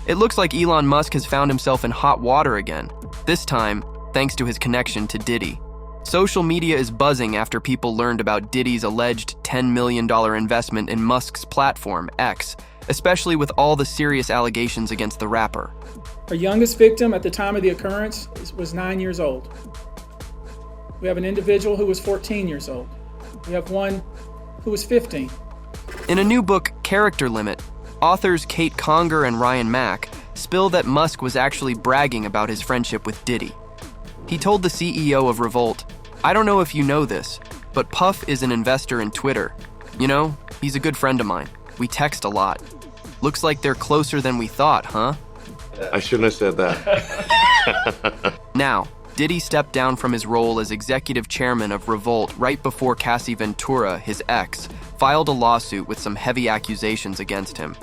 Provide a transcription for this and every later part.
It looks like Elon Musk has found himself in hot water again, this time thanks to his connection to Diddy. Social media is buzzing after people learned about Diddy's alleged $10 million investment in Musk's platform, X, especially with all the serious allegations against the rapper. Our youngest victim at the time of the occurrence was 9 years old. We have an individual who was 14 years old. We have one who was 15. In a new book, Character Limit, authors Kate Conger and Ryan Mack spill that Musk was actually bragging about his friendship with Diddy. He told the CEO of Revolt, "I don't know if you know this, but Puff is an investor in Twitter. You know, he's a good friend of mine. We text a lot. Looks like they're closer than we thought, huh?" I shouldn't have said that. Now, Diddy stepped down from his role as executive chairman of Revolt right before Cassie Ventura, his ex, filed a lawsuit with some heavy accusations against him.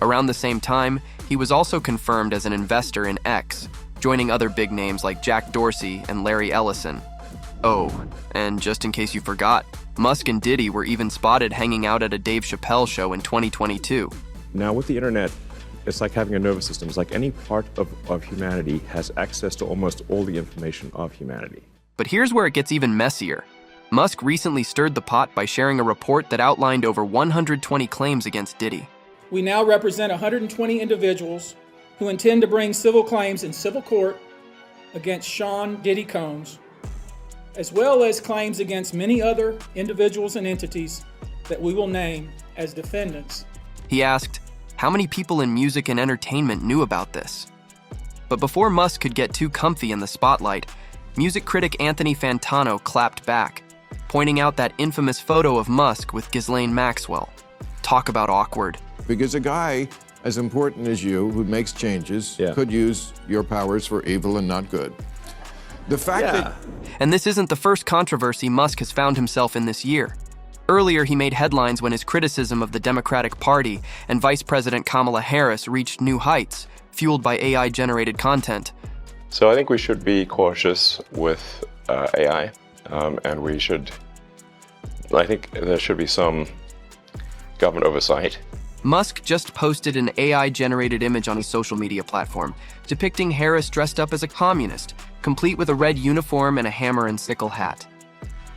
Around the same time, he was also confirmed as an investor in X, joining other big names like Jack Dorsey and Larry Ellison. Oh, and just in case you forgot, Musk and Diddy were even spotted hanging out at a Dave Chappelle show in 2022. Now with the internet, it's like having a nervous system. It's like any part of humanity has access to almost all the information of humanity. But here's where it gets even messier. Musk recently stirred the pot by sharing a report that outlined over 120 claims against Diddy. We now represent 120 individuals who intend to bring civil claims in civil court against Sean Diddy Combs, as well as claims against many other individuals and entities that we will name as defendants. He asked, how many people in music and entertainment knew about this? But before Musk could get too comfy in the spotlight, music critic Anthony Fantano clapped back, pointing out that infamous photo of Musk with Ghislaine Maxwell. Talk about awkward. Because a guy as important as you, who makes changes, could use your powers for evil and not good. The fact that... And this isn't the first controversy Musk has found himself in this year. Earlier, he made headlines when his criticism of the Democratic Party and Vice President Kamala Harris reached new heights, fueled by AI-generated content. So I think we should be cautious with AI, and I think there should be some government oversight. Musk just posted an AI-generated image on his social media platform, depicting Harris dressed up as a communist, complete with a red uniform and a hammer and sickle hat.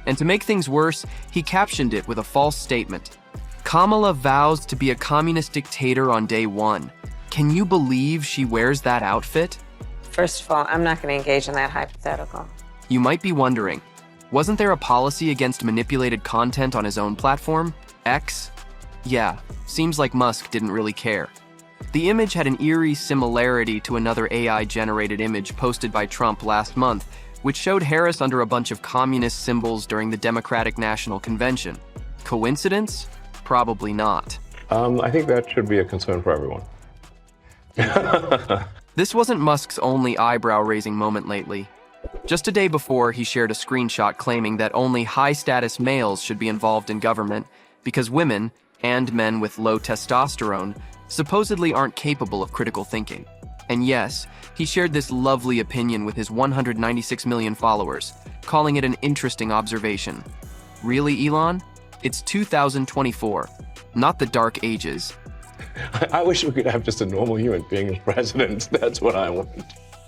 And to make things worse, he captioned it with a false statement. Kamala vows to be a communist dictator on day one. Can you believe she wears that outfit? First of all, I'm not going to engage in that hypothetical. You might be wondering, wasn't there a policy against manipulated content on his own platform, X? Yeah, seems like Musk didn't really care. The image had an eerie similarity to another AI-generated image posted by Trump last month, which showed Harris under a bunch of communist symbols during the Democratic National Convention. Coincidence? Probably not. I think that should be a concern for everyone. This wasn't Musk's only eyebrow-raising moment lately. Just a day before, he shared a screenshot claiming that only high-status males should be involved in government because women, and men with low testosterone, supposedly aren't capable of critical thinking. And yes, he shared this lovely opinion with his 196 million followers, calling it an interesting observation. Really, Elon? It's 2024, not the dark ages. I wish we could have just a normal human being as president. That's what I want.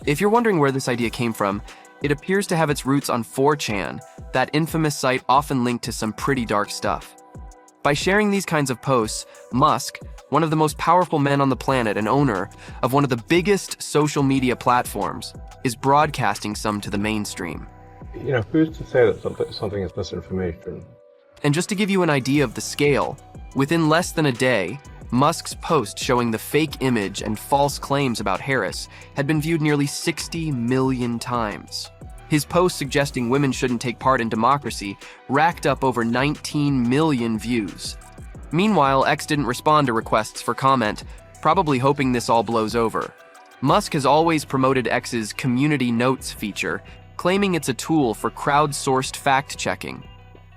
If you're wondering where this idea came from, it appears to have its roots on 4chan, that infamous site often linked to some pretty dark stuff. By sharing these kinds of posts, Musk, one of the most powerful men on the planet and owner of one of the biggest social media platforms, is broadcasting some to the mainstream. You know, who's to say that something is misinformation? And just to give you an idea of the scale, within less than a day, Musk's post showing the fake image and false claims about Harris had been viewed nearly 60 million times. His post suggesting women shouldn't take part in democracy racked up over 19 million views. Meanwhile, X didn't respond to requests for comment, probably hoping this all blows over. Musk has always promoted X's Community Notes feature, claiming it's a tool for crowdsourced fact-checking.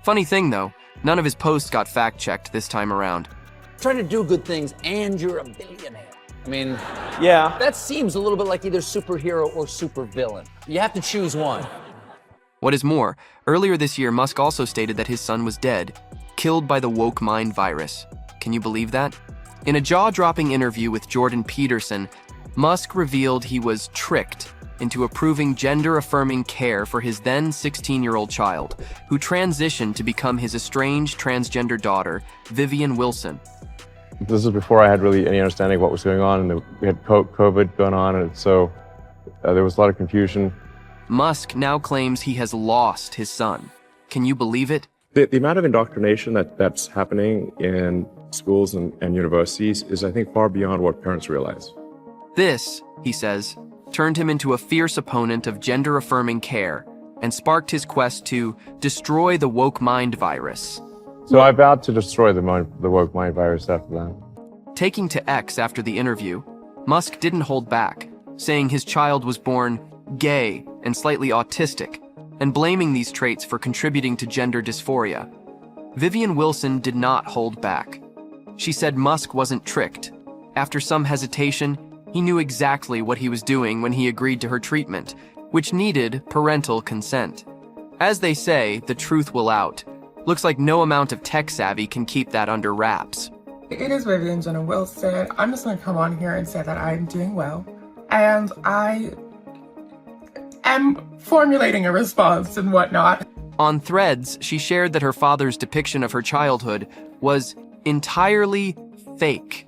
Funny thing though, none of his posts got fact-checked this time around. Trying to do good things and you're a billionaire. I mean, yeah, that seems a little bit like either superhero or supervillain. You have to choose one. What is more, earlier this year, Musk also stated that his son was dead, killed by the woke mind virus. Can you believe that? In a jaw-dropping interview with Jordan Peterson, Musk revealed he was tricked into approving gender-affirming care for his then 16-year-old child, who transitioned to become his estranged transgender daughter, Vivian Wilson. This is before I had really any understanding of what was going on, and we had COVID going on, and so there was a lot of confusion. Musk now claims he has lost his son. Can you believe it? The amount of indoctrination that's happening in schools and universities is, I think, far beyond what parents realize. This, he says, turned him into a fierce opponent of gender-affirming care and sparked his quest to destroy the woke mind virus. So I vowed to destroy the woke mind virus after that. Taking to X after the interview, Musk didn't hold back, saying his child was born gay and slightly autistic, and blaming these traits for contributing to gender dysphoria. Vivian Wilson did not hold back. She said Musk wasn't tricked. After some hesitation, he knew exactly what he was doing when he agreed to her treatment, which needed parental consent. As they say, the truth will out. Looks like no amount of tech savvy can keep that under wraps. It is Vivian Jenna Wilson. I'm just going to come on here and say that I'm doing well. And I am formulating a response and whatnot. On Threads, she shared that her father's depiction of her childhood was entirely fake.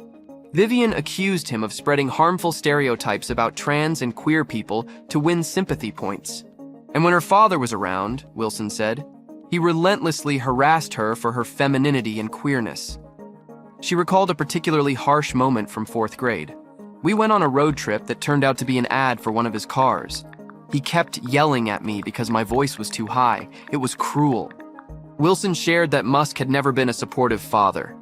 Vivian accused him of spreading harmful stereotypes about trans and queer people to win sympathy points. And when her father was around, Wilson said, he relentlessly harassed her for her femininity and queerness. She recalled a particularly harsh moment from 4th grade. We went on a road trip that turned out to be an ad for one of his cars. He kept yelling at me because my voice was too high. It was cruel. Wilson shared that Musk had never been a supportive father.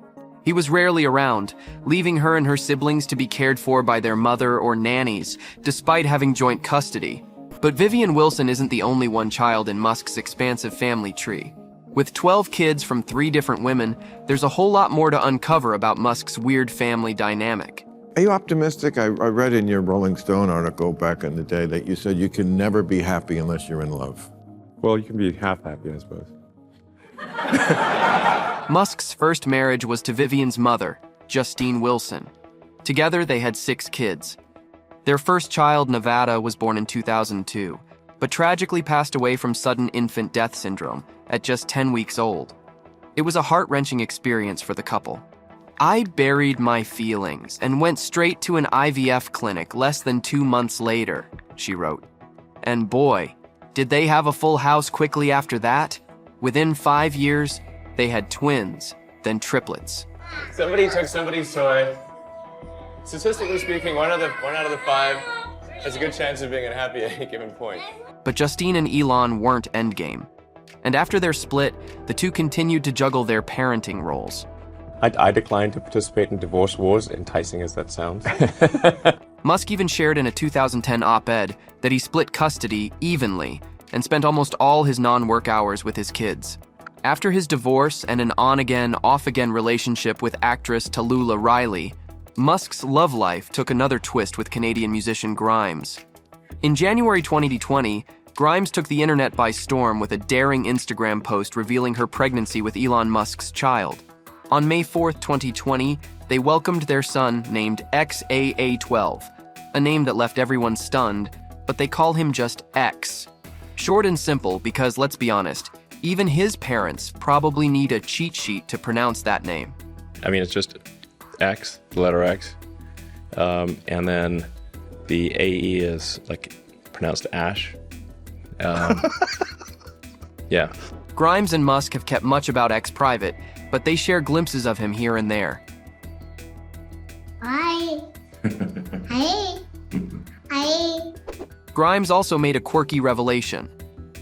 He was rarely around, leaving her and her siblings to be cared for by their mother or nannies, despite having joint custody. But Vivian Wilson isn't the only one child in Musk's expansive family tree. With 12 kids from 3 different women, there's a whole lot more to uncover about Musk's weird family dynamic. Are you optimistic? I read in your Rolling Stone article back in the day that you said you can never be happy unless you're in love. Well, you can be half happy, I suppose. Musk's first marriage was to Vivian's mother, Justine Wilson. Together, they had 6 kids. Their first child, Nevada, was born in 2002, but tragically passed away from sudden infant death syndrome at just 10 weeks old. It was a heart-wrenching experience for the couple. I buried my feelings and went straight to an IVF clinic less than 2 months later, she wrote. And boy, did they have a full house quickly after that. Within 5 years, they had twins, then triplets. Somebody took somebody's toy. Statistically speaking, one out of the 5 has a good chance of being unhappy at any given point. But Justine and Elon weren't endgame. And after their split, the two continued to juggle their parenting roles. I declined to participate in divorce wars, enticing as that sounds. Musk even shared in a 2010 op-ed that he split custody evenly and spent almost all his non-work hours with his kids. After his divorce and an on-again, off-again relationship with actress Tallulah Riley, Musk's love life took another twist with Canadian musician Grimes. In January 2020, Grimes took the internet by storm with a daring Instagram post revealing her pregnancy with Elon Musk's child. On May 4th, 2020, they welcomed their son named XAA12, a name that left everyone stunned, but they call him just X. Short and simple because, let's be honest, even his parents probably need a cheat sheet to pronounce that name. I mean, it's just X, the letter X, and then the AE is like pronounced Ash. Yeah. Grimes and Musk have kept much about X private, but they share glimpses of him here and there. Hi. Hi. Hi. Grimes also made a quirky revelation.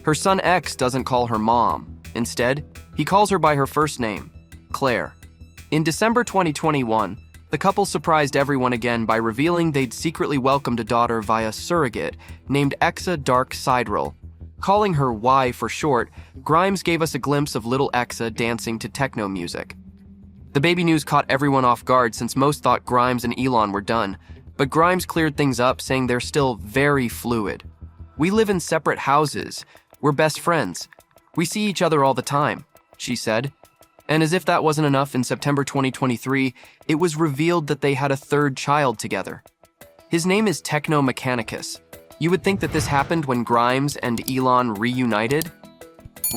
Her son X doesn't call her mom. Instead, he calls her by her first name, Claire. In December 2021, the couple surprised everyone again by revealing they'd secretly welcomed a daughter via surrogate named Exa Dark Sideral. Calling her Y for short, Grimes gave us a glimpse of little Exa dancing to techno music. The baby news caught everyone off guard since most thought Grimes and Elon were done, but Grimes cleared things up, saying they're still very fluid. We live in separate houses. We're best friends. We see each other all the time, she said. And as if that wasn't enough, in September 2023, it was revealed that they had a third child together. His name is Techno Mechanicus. You would think that this happened when Grimes and Elon reunited?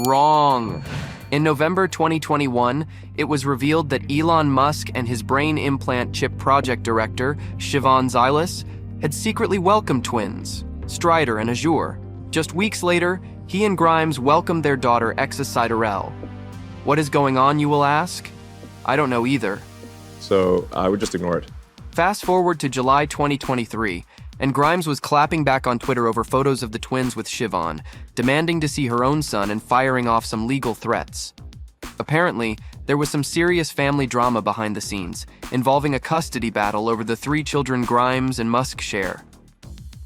Wrong. In November 2021, it was revealed that Elon Musk and his brain implant chip project director, Siobhan Zylis, had secretly welcomed twins, Strider and Azure. Just weeks later, he and Grimes welcomed their daughter, Exa Siderel. What is going on, you will ask? I don't know either. So I would just ignore it. Fast forward to July 2023, and Grimes was clapping back on Twitter over photos of the twins with Siobhan, demanding to see her own son and firing off some legal threats. Apparently, there was some serious family drama behind the scenes, involving a custody battle over the 3 children Grimes and Musk share.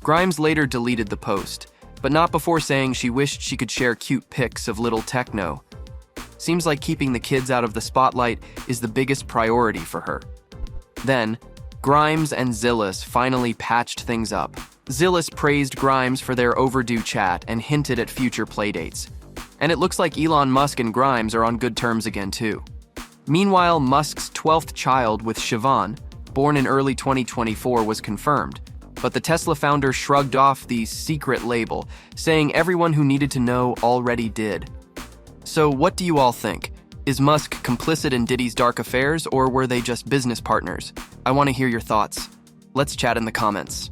Grimes later deleted the post, but not before saying she wished she could share cute pics of little Techno. Seems like keeping the kids out of the spotlight is the biggest priority for her. Then, Grimes and Zylis finally patched things up. Zylis praised Grimes for their overdue chat and hinted at future playdates. And it looks like Elon Musk and Grimes are on good terms again too. Meanwhile, Musk's 12th child with Siobhan, born in early 2024, was confirmed. But the Tesla founder shrugged off the secret label, saying everyone who needed to know already did. So what do you all think? Is Musk complicit in Diddy's dark affairs, or were they just business partners? I want to hear your thoughts. Let's chat in the comments.